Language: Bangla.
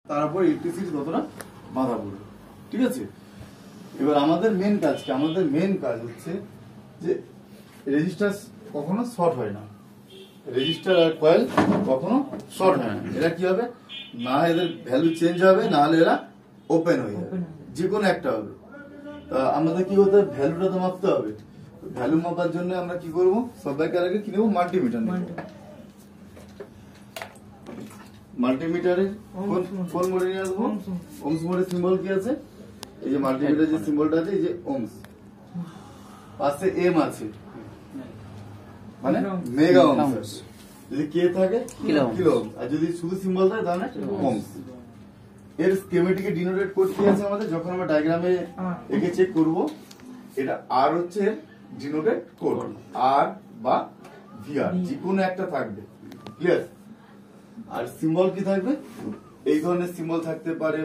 তারপর ইলেকট্রিসিটি ততটা বাধা পড়বে। ঠিক আছে, এবার আমাদের মেন কাজ হচ্ছে যে রেজিস্টার কখনো শর্ট হয় না, রেজিস্টার আর কয়েল কখনো শর্ট হয় না। এরা কি হবে, না এদের ভ্যালু চেঞ্জ হবে, না হলে এরা ওপেন হয়ে যাবে, যে কোনো একটা হবে। তা আমাদের কি হতে হবে, ভ্যালুটা তো মাপতে হবে। ভ্যালু মাপার জন্য আমরা কি করবো, সবাইকার আগে কি নেবো, মাল্টিমিটার নেবো। মাল্টিমিটারের কোন মোডে নিয়ে আসবো, ওমস মোডের সিম্বল কি আছে, এই যে মাল্টিমিটার যে সিম্বলটা আছে, এই যে ওমস, পাশে এম আছে মানে মেগা ওমস, যদি কে থাকে কিলো ওমস, আর যদি শুধু সিম্বল থাকে তাহলে ওমস। এর স্কিমেটিকে ডিনোটেড কোড কি আছে আমাদের, যখন আমরা ডায়াগ্রামে একে চেক করব, এটা আর হচ্ছে ডিনোটেড কোড, আর বা ভিআর যে কোনো একটা থাকবে, ক্লিয়ার। আর সিম্বল কি থাকবে, এই ধরনের সিম্বল থাকতে পারে।